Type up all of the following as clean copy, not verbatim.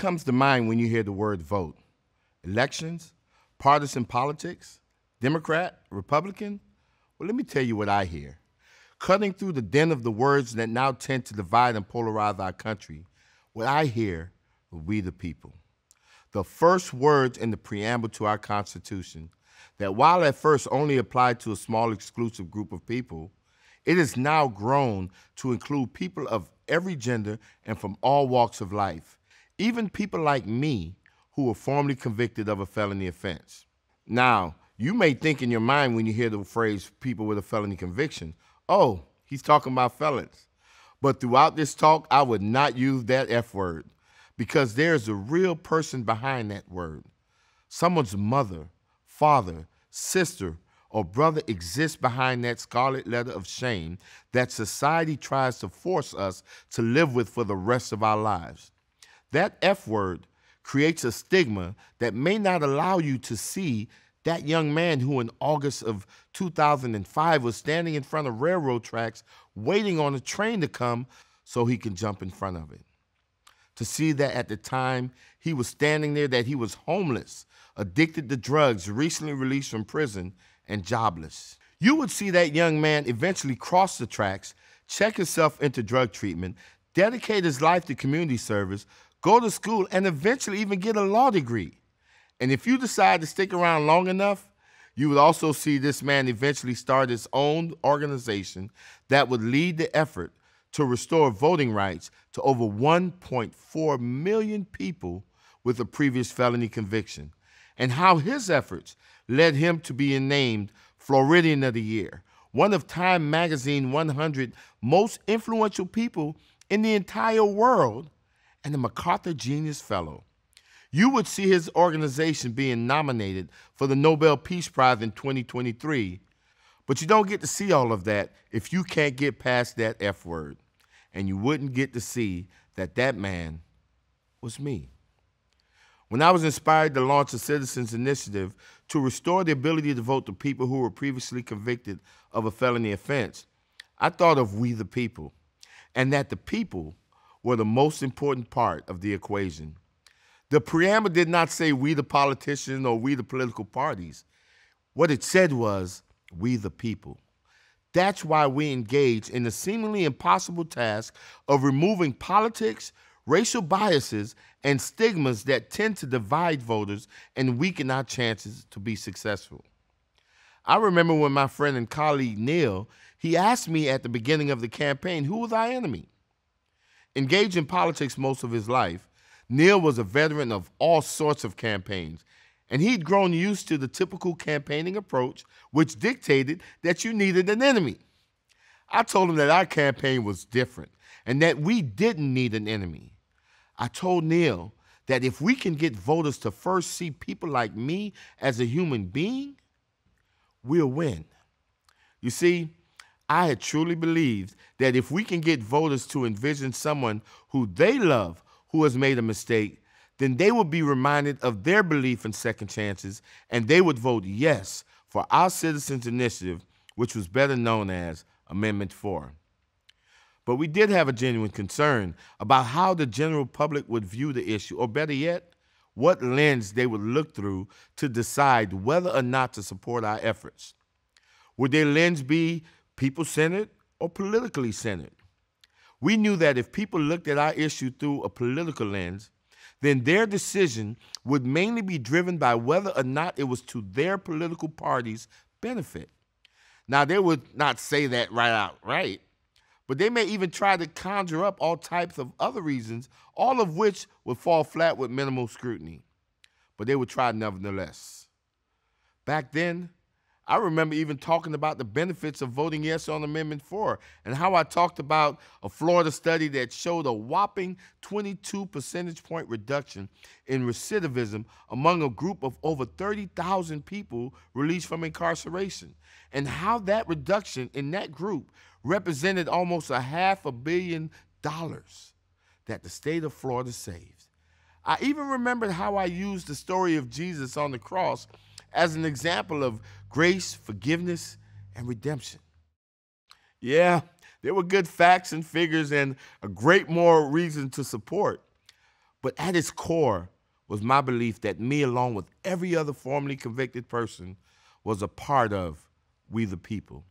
comes to mind when you hear the word vote? Elections? Partisan politics? Democrat? Republican? Well, let me tell you what I hear. Cutting through the din of the words that now tend to divide and polarize our country, what I hear are we the people. The first words in the preamble to our Constitution, that while at first only applied to a small exclusive group of people, it has now grown to include people of every gender and from all walks of life, even people like me who were formerly convicted of a felony offense. Now, you may think in your mind when you hear the phrase people with a felony conviction, oh, he's talking about felons. But throughout this talk, I would not use that F word because there's a real person behind that word. Someone's mother, father, sister, or brother exists behind that scarlet letter of shame that society tries to force us to live with for the rest of our lives. That F word creates a stigma that may not allow you to see that young man who in August of 2005 was standing in front of railroad tracks waiting on a train to come so he can jump in front of it. To see that at the time he was standing there, that he was homeless, addicted to drugs, recently released from prison, and jobless. You would see that young man eventually cross the tracks, check himself into drug treatment, dedicate his life to community service, go to school, and eventually even get a law degree. And if you decide to stick around long enough, you would also see this man eventually start his own organization that would lead the effort to restore voting rights to over 1.4 million people with a previous felony conviction, and how his efforts led him to being named Floridian of the Year, one of Time Magazine 100 most influential people in the entire world, and a MacArthur Genius Fellow. You would see his organization being nominated for the Nobel Peace Prize in 2023, but you don't get to see all of that if you can't get past that F word. And you wouldn't get to see that that man was me. When I was inspired to launch a citizens initiative to restore the ability to vote to people who were previously convicted of a felony offense, I thought of we the people, and that the people were the most important part of the equation. The preamble did not say we the politicians or we the political parties. What it said was we the people. That's why we engage in the seemingly impossible task of removing politics, racial biases, and stigmas that tend to divide voters and weaken our chances to be successful. I remember when my friend and colleague Neil, he asked me at the beginning of the campaign, who was our enemy? Engaged in politics most of his life, Neil was a veteran of all sorts of campaigns, and he'd grown used to the typical campaigning approach, which dictated that you needed an enemy. I told him that our campaign was different and that we didn't need an enemy. I told Neil that if we can get voters to first see people like me as a human being, we'll win. You see, I had truly believed that if we can get voters to envision someone who they love who has made a mistake, then they would be reminded of their belief in second chances, and they would vote yes for our Citizens Initiative, which was better known as Amendment 4. But we did have a genuine concern about how the general public would view the issue, or better yet, what lens they would look through to decide whether or not to support our efforts. Would their lens be people-centered or politically centered? We knew that if people looked at our issue through a political lens, then their decision would mainly be driven by whether or not it was to their political party's benefit. Now, they would not say that right out, right? But they may even try to conjure up all types of other reasons, all of which would fall flat with minimal scrutiny. But they would try nevertheless. Back then, I remember even talking about the benefits of voting yes on Amendment 4 and how I talked about a Florida study that showed a whopping 22 percentage point reduction in recidivism among a group of over 30,000 people released from incarceration, and how that reduction in that group represented almost $500 million that the state of Florida saved. I even remembered how I used the story of Jesus on the cross as an example of grace, forgiveness, and redemption. Yeah, there were good facts and figures and a great moral reason to support. But at its core was my belief that me, along with every other formerly convicted person, was a part of We the People,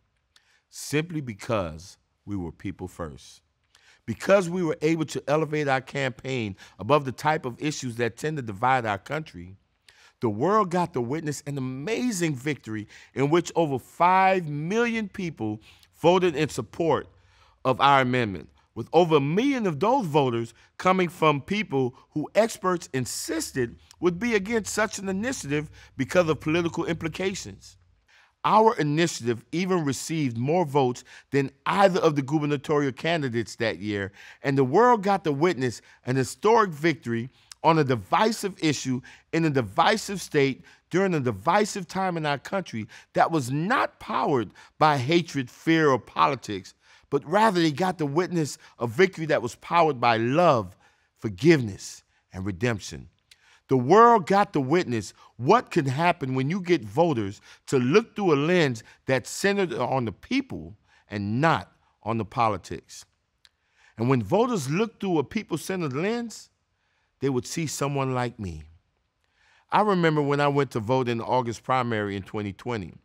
simply because we were people first. Because we were able to elevate our campaign above the type of issues that tend to divide our country, the world got to witness an amazing victory in which over 5 million people voted in support of our amendment, with over 1 million of those voters coming from people who experts insisted would be against such an initiative because of political implications. Our initiative even received more votes than either of the gubernatorial candidates that year, and the world got to witness an historic victory on a divisive issue in a divisive state during a divisive time in our country that was not powered by hatred, fear, or politics, but rather they got to witness a victory that was powered by love, forgiveness, and redemption. The world got to witness what can happen when you get voters to look through a lens that's centered on the people and not on the politics. And when voters look through a people-centered lens, they would see someone like me. I remember when I went to vote in the August primary in 2020.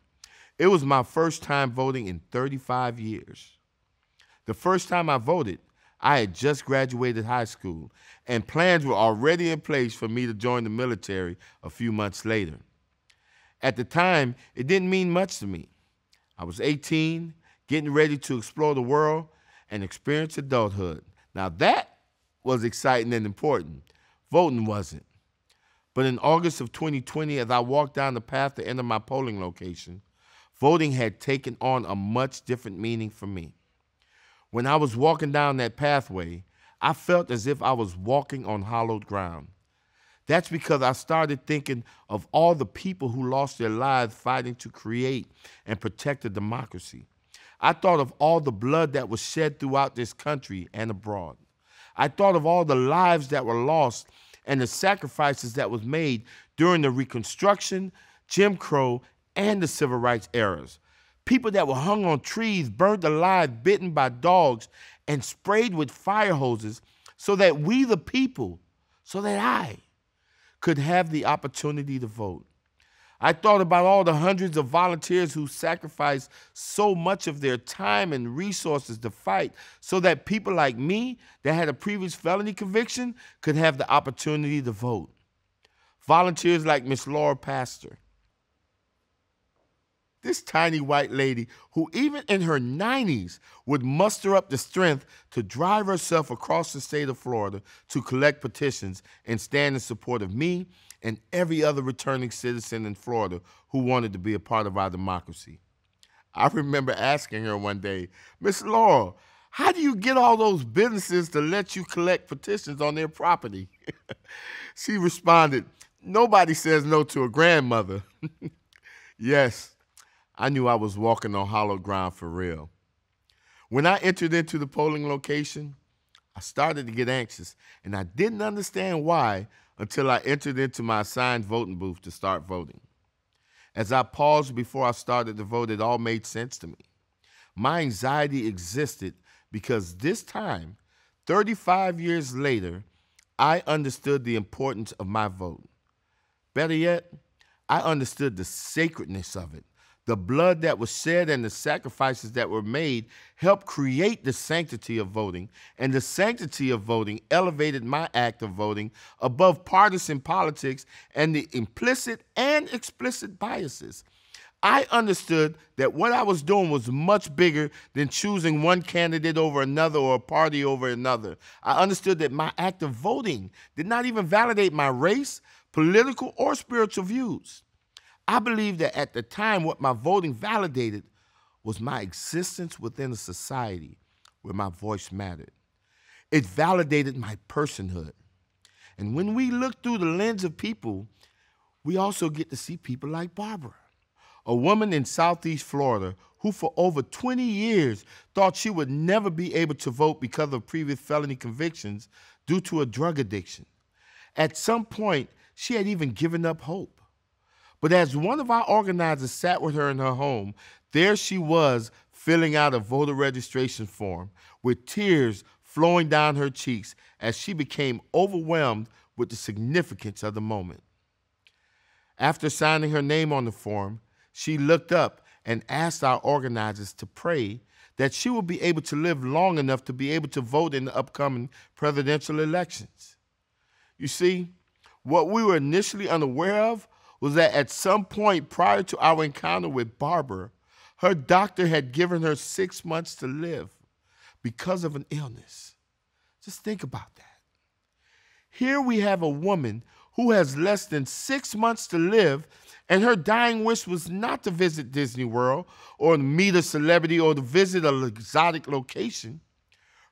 It was my first time voting in 35 years. The first time I voted, I had just graduated high school, and plans were already in place for me to join the military a few months later. At the time, it didn't mean much to me. I was 18, getting ready to explore the world and experience adulthood. Now that was exciting and important. Voting wasn't. But in August of 2020, as I walked down the path to enter my polling location, voting had taken on a much different meaning for me. When I was walking down that pathway, I felt as if I was walking on hallowed ground. That's because I started thinking of all the people who lost their lives fighting to create and protect a democracy. I thought of all the blood that was shed throughout this country and abroad. I thought of all the lives that were lost and the sacrifices that was made during the Reconstruction, Jim Crow, and the Civil Rights eras. People that were hung on trees, burned alive, bitten by dogs, and sprayed with fire hoses so that we the people, so that I could have the opportunity to vote. I thought about all the hundreds of volunteers who sacrificed so much of their time and resources to fight so that people like me that had a previous felony conviction could have the opportunity to vote. Volunteers like Miss Laura Pastor, this tiny white lady who even in her 90s would muster up the strength to drive herself across the state of Florida to collect petitions and stand in support of me and every other returning citizen in Florida who wanted to be a part of our democracy. I remember asking her one day, "Miss Laura, how do you get all those businesses to let you collect petitions on their property?" She responded, "Nobody says no to a grandmother." Yes, I knew I was walking on hallowed ground for real. When I entered into the polling location, I started to get anxious, and I didn't understand why until I entered into my assigned voting booth to start voting. As I paused before I started to vote, it all made sense to me. My anxiety existed because this time, 35 years later, I understood the importance of my vote. Better yet, I understood the sacredness of it. The blood that was shed and the sacrifices that were made helped create the sanctity of voting, and the sanctity of voting elevated my act of voting above partisan politics and the implicit and explicit biases. I understood that what I was doing was much bigger than choosing one candidate over another or a party over another. I understood that my act of voting did not even validate my race, political, or spiritual views. I believe that at the time, what my voting validated was my existence within a society where my voice mattered. It validated my personhood. And when we look through the lens of people, we also get to see people like Barbara, a woman in Southeast Florida who for over 20 years thought she would never be able to vote because of previous felony convictions due to a drug addiction. At some point, she had even given up hope. But as one of our organizers sat with her in her home, there she was filling out a voter registration form with tears flowing down her cheeks as she became overwhelmed with the significance of the moment. After signing her name on the form, she looked up and asked our organizers to pray that she will be able to live long enough to be able to vote in the upcoming presidential elections. You see, what we were initially unaware of was that at some point prior to our encounter with Barbara, her doctor had given her 6 months to live because of an illness. Just think about that. Here we have a woman who has less than 6 months to live, and her dying wish was not to visit Disney World or to meet a celebrity or to visit an exotic location.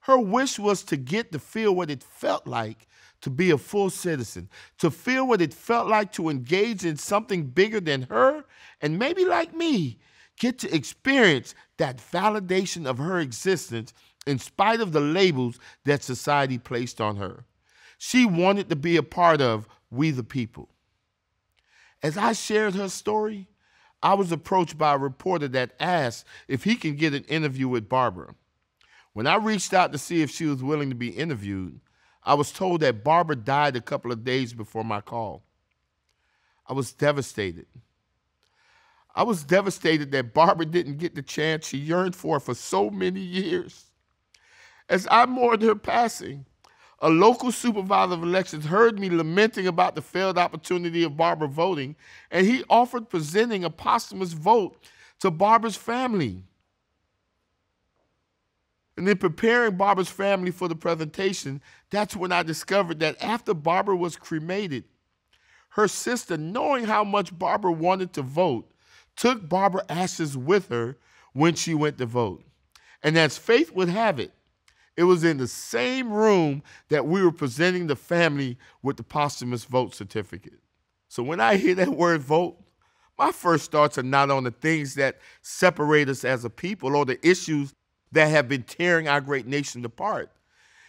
Her wish was to get to feel what it felt like to be a full citizen, to feel what it felt like to engage in something bigger than her, and maybe like me, get to experience that validation of her existence in spite of the labels that society placed on her. She wanted to be a part of We the People. As I shared her story, I was approached by a reporter that asked if he can get an interview with Barbara. When I reached out to see if she was willing to be interviewed, I was told that Barbara died a couple of days before my call. I was devastated. I was devastated that Barbara didn't get the chance she yearned for so many years. As I mourned her passing, a local supervisor of elections heard me lamenting about the failed opportunity of Barbara voting, and he offered presenting a posthumous vote to Barbara's family. And in preparing Barbara's family for the presentation, that's when I discovered that after Barbara was cremated, her sister, knowing how much Barbara wanted to vote, took Barbara's ashes with her when she went to vote. And as fate would have it, it was in the same room that we were presenting the family with the posthumous vote certificate. So when I hear that word vote, my first thoughts are not on the things that separate us as a people or the issues that have been tearing our great nation apart.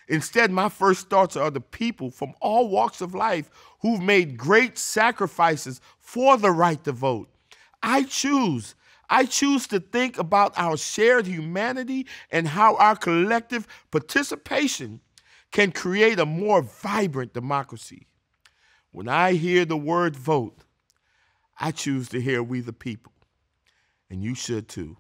Instead, my first thoughts are the people from all walks of life who've made great sacrifices for the right to vote. I choose to think about our shared humanity and how our collective participation can create a more vibrant democracy. When I hear the word vote, I choose to hear We the People, and you should too.